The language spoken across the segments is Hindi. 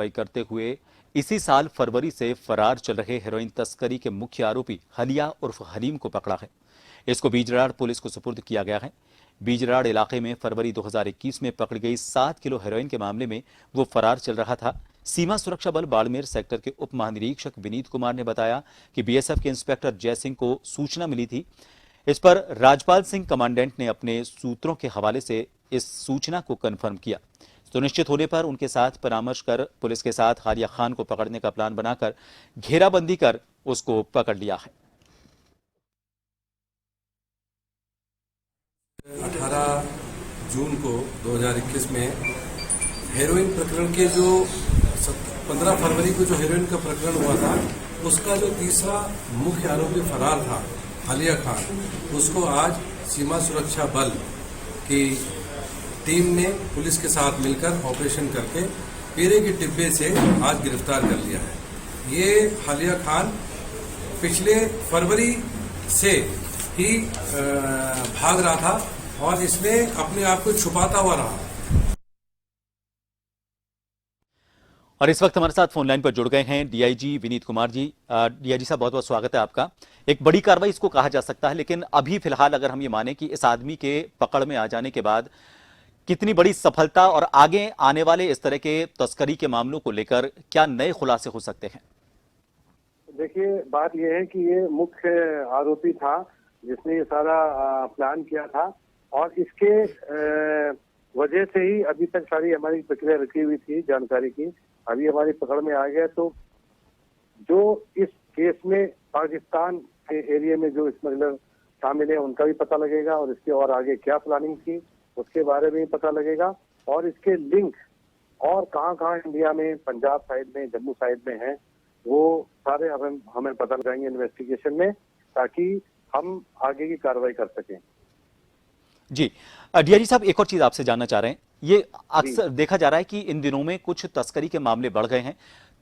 कार्रवाई करते हुए इसी साल फरवरी से फरार चल रहे हेरोइन तस्करी के मुख्य आरोपी हलिया उर्फ हलीम को पकड़ा है। इसको बीजराड़ पुलिस को सुपुर्द किया गया है। बीजराड़ इलाके में फरवरी 2021 में पकड़ी गई 7 किलो हेरोइन के मामले में वो फरार चल रहा था। सीमा सुरक्षा बल बाड़मेर सेक्टर के उप महानिरीक्षक विनीत कुमार ने बताया कि बीएसएफ के इंस्पेक्टर जय सिंह को सूचना मिली थी। इस पर राजपाल सिंह कमांडेंट ने अपने सूत्रों के हवाले से इस सूचना को कन्फर्म किया। सुनिश्चित होने पर उनके साथ परामर्श कर पुलिस के साथ हालिया खान को पकड़ने का प्लान बनाकर घेराबंदी कर उसको पकड़ लिया है। 18 जून को 2021 में हेरोइन प्रकरण के जो 15 फरवरी को जो हेरोइन का प्रकरण हुआ था, उसका जो तीसरा मुख्य आरोपी फरार था हलिया खान, उसको आज सीमा सुरक्षा बल की टीम ने पुलिस के साथ मिलकर ऑपरेशन करके पीरे के डिब्बे से आज गिरफ्तार कर लिया है। ये हलिया खान पिछले फरवरी से ही भाग रहा था और इसने अपने आप को छुपाता हुआ रहा। और इस वक्त हमारे साथ फोन लाइन पर जुड़ गए हैं डीआईजी विनीत कुमार जी। डीआईजी साहब, बहुत बहुत स्वागत है आपका। एक बड़ी कार्रवाई इसको कहा जा सकता है, लेकिन अभी फिलहाल अगर हम ये माने कि इस आदमी के पकड़ में आ जाने के बाद कितनी बड़ी सफलता और आगे आने वाले इस तरह के तस्करी के मामलों को लेकर क्या नए खुलासे हो सकते हैं? देखिए, बात यह है कि ये मुख्य आरोपी था जिसने ये सारा प्लान किया था और इसके वजह से ही अभी तक सारी हमारी प्रक्रिया रखी हुई थी जानकारी की। अभी हमारी पकड़ में आ गया, तो जो इस केस में पाकिस्तान के एरिया में जो स्मगलर शामिल है उनका भी पता लगेगा और इसके और आगे क्या प्लानिंग थी उसके बारे में भी पता लगेगा और इसके लिंक और कहाँ इंडिया में, पंजाब साइड में, जम्मू साइड में है, वो सारे हमें पता लगाएंगे इन्वेस्टिगेशन में, ताकि हम आगे की कार्रवाई कर सकें। जी डीआईजी साहब, एक और चीज आपसे जानना चाह रहे हैं। ये अक्सर देखा जा रहा है कि इन दिनों में कुछ तस्करी के मामले बढ़ गए हैं,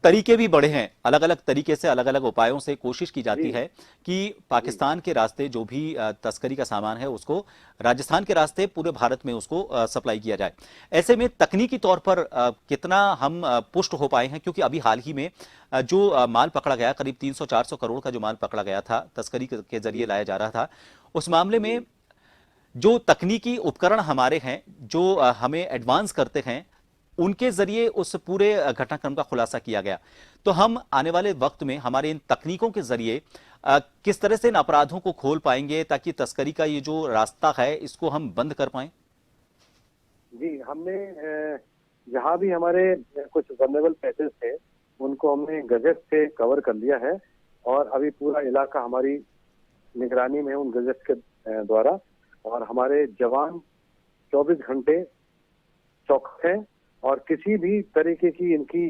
तरीके भी बढ़े हैं, अलग अलग तरीके से, अलग अलग उपायों से कोशिश की जाती है कि पाकिस्तान के रास्ते जो भी तस्करी का सामान है उसको राजस्थान के रास्ते पूरे भारत में उसको सप्लाई किया जाए। ऐसे में तकनीकी तौर पर कितना हम पुष्ट हो पाए हैं? क्योंकि अभी हाल ही में जो माल पकड़ा गया, करीब 300-400 करोड़ का जो माल पकड़ा गया था, तस्करी के जरिए लाया जा रहा था, उस मामले में जो तकनीकी उपकरण हमारे हैं, जो हमें एडवांस करते हैं, उनके जरिए उस पूरे घटनाक्रम का खुलासा किया गया। तो हम आने वाले वक्त में हमारे इन तकनीकों के जरिए किस तरह से इन अपराधों को खोल पाएंगे ताकि तस्करी का ये जो रास्ता है इसको हम बंद कर पाएं? जी, हमने जहां भी हमारे कुछ वल्नरेबल पैसेज थे उनको हमने गजट से कवर कर लिया है और अभी पूरा इलाका हमारी निगरानी में उन गजट के द्वारा, और हमारे जवान 24 घंटे चौकस हैं और किसी भी तरीके की इनकी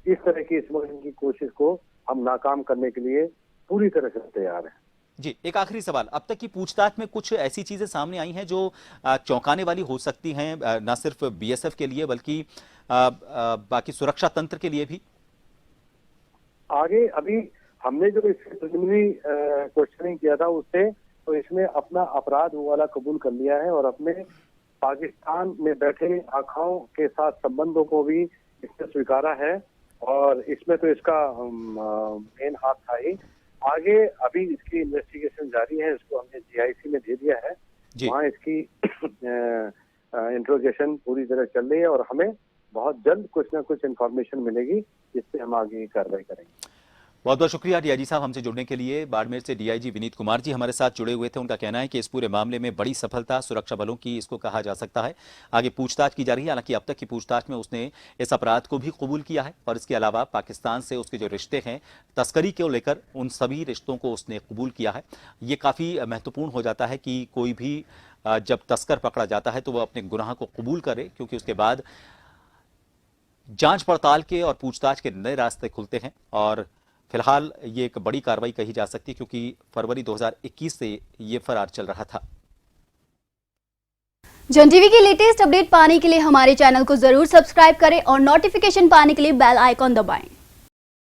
इस तरह की स्मगलिंग की कोशिश को हम नाकाम करने के लिए पूरी तरह से तैयार हैं। जी, एक आखिरी सवाल, अब तक की पूछताछ में कुछ ऐसी चीजें सामने आई हैं जो चौंकाने वाली हो सकती हैं, न सिर्फ बीएसएफ के लिए बल्कि बाकी सुरक्षा तंत्र के लिए भी? आगे अभी हमने जो इससे प्रिलिमिनरी क्वेश्चनिंग किया था उससे, तो इसमें अपना अपराध वाला कबूल कर लिया है और अपने पाकिस्तान में बैठे आखाओं के साथ संबंधों को भी इसने स्वीकारा है और इसमें तो इसका मेन हाथ था ही। आगे अभी इसकी इन्वेस्टिगेशन जारी है, इसको हमने जीआईसी में दे दिया है, वहाँ इसकी इंट्रोगेशन पूरी तरह चल रही है और हमें बहुत जल्द कुछ ना कुछ इंफॉर्मेशन मिलेगी जिससे हम आगे कार्रवाई करेंगे। बहुत बहुत शुक्रिया डीआईजी साहब हमसे जुड़ने के लिए। बाड़मेर से डीआईजी विनीत कुमार जी हमारे साथ जुड़े हुए थे। उनका कहना है कि इस पूरे मामले में बड़ी सफलता सुरक्षा बलों की इसको कहा जा सकता है। आगे पूछताछ की जा रही है, हालांकि अब तक की पूछताछ में उसने इस अपराध को भी कबूल किया है और इसके अलावा पाकिस्तान से उसके जो रिश्ते हैं तस्करी को लेकर, उन सभी रिश्तों को उसने कबूल किया है। ये काफ़ी महत्वपूर्ण हो जाता है कि कोई भी जब तस्कर पकड़ा जाता है तो वह अपने गुनाह को कबूल करे, क्योंकि उसके बाद जांच पड़ताल के और पूछताछ के नए रास्ते खुलते हैं। और फिलहाल ये एक बड़ी कार्रवाई कही जा सकती है क्योंकि फरवरी 2021 से ये फरार चल रहा था। जन टीवी की लेटेस्ट अपडेट पाने के लिए हमारे चैनल को जरूर सब्सक्राइब करें और नोटिफिकेशन पाने के लिए बेल आइकॉन दबाएं।